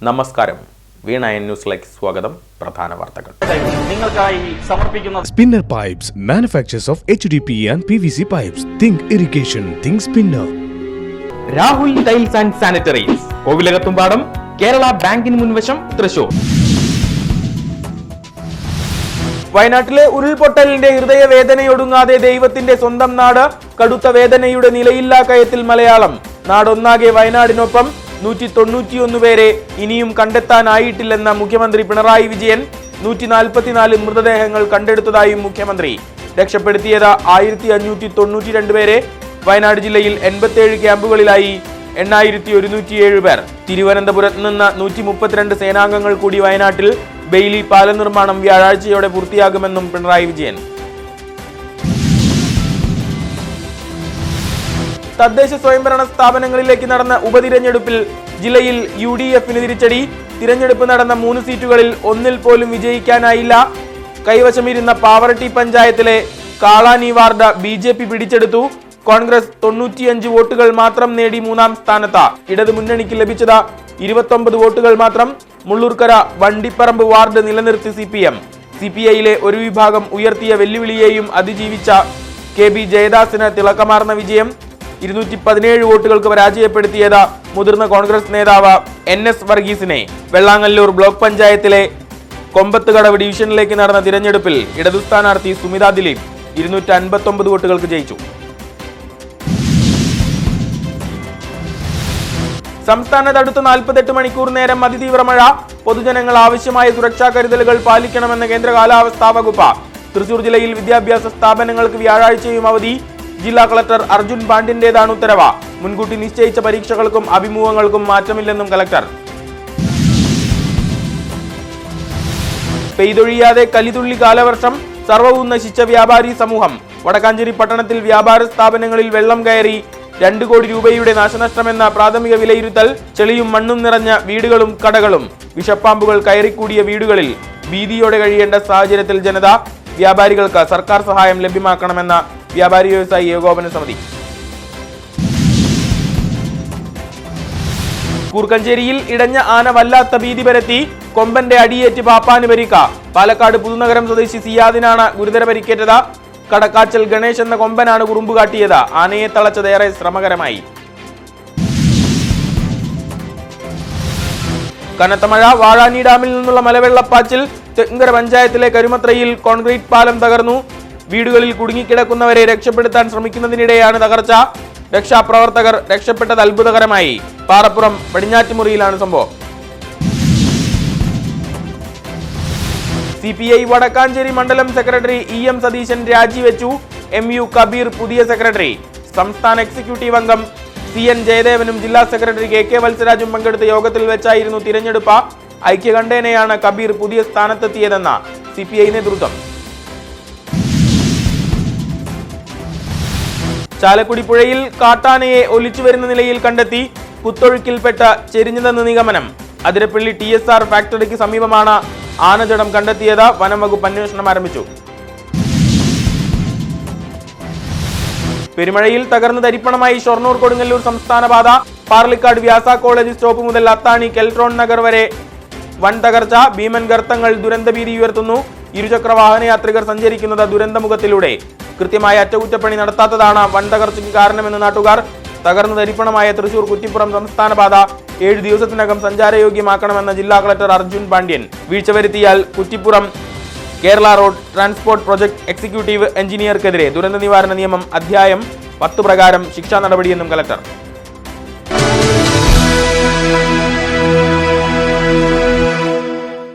നമസ്കാരം. വീണ ന്യൂസിലേക്ക് സ്വാഗതം. പ്രധാന വാർത്തകൾ നിങ്ങൾക്കായി സമർപ്പിക്കുന്ന Spinner Pipes, manufacturers of HDPE and PVC pipes. Think irrigation, think Spinner. Rahul tiles and sanitaries, Kovilakathumpadam, Kerala ബാങ്കിന് മുൻവശം, തൃശൂർ. വയനാട്ടിലെ ഉരുൾപൊട്ടലിന്റെ ഹൃദയവേദനയൊടുങ്ങാതെ ദൈവത്തിന്റെ സ്വന്തം നാട്. കടുത്ത വേദനയുടെ നിലയില്ലാ കയത്തിൽ മലയാളം. നാടൊന്നാകെ വയനാടിനൊപ്പം. 191 പേരെ ഇനിയും കണ്ടെത്താനായിട്ടില്ലെന്ന മുഖ്യമന്ത്രി പിണറായി വിജയൻ. 144 മൃതദേഹങ്ങൾ കണ്ടെടുത്തതായും മുഖ്യമന്ത്രി. രക്ഷപ്പെടുത്തിയത് 1592 പേരെ. വയനാട് ജില്ലയിൽ 87 ക്യാമ്പുകളിലായി 8107 പേർ. തിരുവനന്തപുരത്ത് നിന്ന് 132 സേനാംഗങ്ങൾ കൂടി വയനാട്ടിൽ. ബെയിലി പാലം നിർമ്മാണം വ്യാഴാഴ്ചയോടെ പൂർത്തിയാകുമെന്നും പിണറായി വിജയൻ. തദ്ദേശ സ്വയംഭരണ സ്ഥാപനങ്ങളിലേക്ക് നടന്ന ഉപതിരഞ്ഞെടുപ്പിൽ ജില്ലയിൽ UDFന് തിരിച്ചടി. തിരഞ്ഞെടുപ്പ് നടന്ന 3 സീറ്റുകളിൽ ഒന്നിൽ പോലും വിജയിക്കാനായില്ല. കൈവശമിരുന്ന പാവറട്ടി പഞ്ചായത്തിലെ കാളാനി വാർഡ് BJP പിടിച്ചെടുത്തു. കോൺഗ്രസ് 95 വോട്ടുകൾ മാത്രം നേടി 3-ാം സ്ഥാനത്ത്. ഇടതു മുന്നണിക്ക് ലഭിച്ചത് 29 വോട്ടുകൾ മാത്രം. മുള്ളൂർക്കര വണ്ടിപ്പറമ്പ് വാർഡ് നിലനിർത്തി CPM. CPIയിലെ ഒരു വിഭാഗം ഉയർത്തിയ വെല്ലുവിളിയെയും അതിജീവിച്ച KB ജയദാസിന് തിളക്കമാർന്ന വിജയം. 217 വോട്ടുകൾക്ക് പരാജയപ്പെടുത്തിയത് മുതിർന്ന കോൺഗ്രസ് നേതാവ് NS വർഗീസിനെ. വെള്ളാങ്ങല്ലൂർ ബ്ലോക്ക് പഞ്ചായത്തിലെ കൊമ്പത്തുകടവ് ഡിവിഷനിലേക്ക് നടന്ന തിരഞ്ഞെടുപ്പിൽ ഇടതു സ്ഥാനാർത്ഥി സുമിത ദിലീപ് 259 വോട്ടുകൾക്ക് ജയിച്ചു. സംസ്ഥാനത്ത് അടുത്ത 48 മണിക്കൂർ നേരം അതിതീവ്ര മഴ. പൊതുജനങ്ങൾ ആവശ്യമായ സുരക്ഷാ കരുതലുകൾ പാലിക്കണമെന്ന് കേന്ദ്ര കാലാവസ്ഥാ വകുപ്പ്. തൃശൂർ ജില്ലയിൽ വിദ്യാഭ്യാസ സ്ഥാപനങ്ങൾക്ക് വ്യാഴാഴ്ചയും അവധി. ജില്ലാ കളക്ടർ അർജുൻ പാണ്ഡ്യന്റേതാണ് ഉത്തരവ്. മുൻകൂട്ടി നിശ്ചയിച്ച പരീക്ഷകൾക്കും അഭിമുഖങ്ങൾക്കും മാറ്റമില്ലെന്നും കളക്ടർ. പെയ്തൊഴിയാതെ കലിതുള്ളി കാലവർഷം. സർവ്വവും നശിച്ച വ്യാപാരി സമൂഹം. വടക്കാഞ്ചേരി പട്ടണത്തിൽ വ്യാപാര സ്ഥാപനങ്ങളിൽ വെള്ളം കയറി. 2 കോടി രൂപയുടെ നാശനഷ്ടമെന്ന പ്രാഥമിക വിലയിരുത്തൽ. ചെളിയും മണ്ണും നിറഞ്ഞ വീടുകളും കടകളും. വിഷപ്പാമ്പുകൾ കയറിക്കൂടിയ വീടുകളിൽ ഭീതിയോടെ കഴിയേണ്ട സാഹചര്യത്തിൽ ജനത. വ്യാപാരികൾക്ക് സർക്കാർ സഹായം ലഭ്യമാക്കണമെന്ന വ്യാപാരി വ്യവസായി ഏകോപന സമിതി. കൂർക്കഞ്ചേരിയിൽ ഇടഞ്ഞ ആന വല്ലാത്ത ഭീതി പരത്തി. കൊമ്പന്റെ അടിയേറ്റ് പാപ്പാന് പരിക്ക. പാലക്കാട് പുതുനഗരം സ്വദേശി സിയാദിനാണ് ഗുരുതര പരിക്കേറ്റത്. കടക്കാച്ചൽ ഗണേശ് എന്ന കൊമ്പനാണ് കുറുമ്പ് കാട്ടിയത്. ആനയെ തളച്ചതേറെ ശ്രമകരമായി. കനത്ത മഴ. വാഴാനി ഡാമിൽ നിന്നുള്ള മലവെള്ളപ്പാച്ചിൽ. തെങ്കര പഞ്ചായത്തിലെ കരുമത്രയിൽ കോൺക്രീറ്റ് പാലം തകർന്നു. വീടുകളിൽ കുടുങ്ങിക്കിടക്കുന്നവരെ രക്ഷപ്പെടുത്താൻ ശ്രമിക്കുന്നതിനിടെയാണ് തകർച്ച. രക്ഷാപ്രവർത്തകർ രക്ഷപ്പെട്ടത് അത്ഭുതകരമായി. പാറപ്പുറം പടിഞ്ഞാറ്റുമുറിയിലാണ് സംഭവം. CPI വടക്കാഞ്ചേരി മണ്ഡലം സെക്രട്ടറി EM സതീശൻ രാജിവെച്ചു. MU കബീർ പുതിയ സെക്രട്ടറി. സംസ്ഥാന എക്സിക്യൂട്ടീവ് അംഗം CN ജയദേവനും ജില്ലാ സെക്രട്ടറി KK വത്സരാജും പങ്കെടുത്ത യോഗത്തിൽ വെച്ചായിരുന്നു തിരഞ്ഞെടുപ്പ്. ഐക്യകണ്ഠേനയാണ് കബീർ പുതിയ സ്ഥാനത്തെത്തിയതെന്ന CPI നേതൃത്വം. ചാലക്കുടി പുഴയിൽ കാട്ടാനയെ ഒലിച്ചു വരുന്ന നിലയിൽ കണ്ടെത്തി. കുത്തൊഴുക്കിൽപ്പെട്ട ചെരിഞ്ഞതെന്ന് നിഗമനം. അതിരപ്പള്ളി TSR ഫാക്ടറിക്ക് സമീപമാണ് ആനജടം കണ്ടെത്തിയത്. വനം വകുപ്പ് അന്വേഷണം ആരംഭിച്ചു. പെരുമഴയിൽ തകർന്ന് തരിപ്പണമായി ഷൊർണൂർ കൊടുങ്ങല്ലൂർ സംസ്ഥാന പാത. പാർലിക്കാട് വ്യാസ കോളേജ് സ്റ്റോപ്പ് മുതൽ അത്താണി കെൽട്രോൺ നഗർ വരെ വൻ തകർച്ച. ഭീമൻ ഗർത്തങ്ങൾ ദുരന്തഭീതി ഉയർത്തുന്നു. ഇരുചക്ര വാഹനയാത്രികർ സഞ്ചരിക്കുന്നത് ദുരന്തമുഖത്തിലൂടെ. കൃത്യമായ അറ്റകുറ്റപ്പണി നടത്താത്തതാണ് വൻ തകർച്ചയ്ക്ക് കാരണമെന്ന് നാട്ടുകാർ. തകർന്ന് തരിപ്പണമായ തൃശൂർ കുറ്റിപ്പുറം സംസ്ഥാന പാത 7 ദിവസത്തിനകം സഞ്ചാരയോഗ്യമാക്കണമെന്ന ജില്ലാ കളക്ടർ അർജുൻ പാണ്ഡ്യൻ. വീഴ്ച വരുത്തിയാൽ Kuttippuram Kerala road transport project executive എഞ്ചിനീയർക്കെതിരെ ദുരന്ത നിവാരണ നിയമം അധ്യായം 10 പ്രകാരം ശിക്ഷാ നടപടിയെന്നും കളക്ടർ.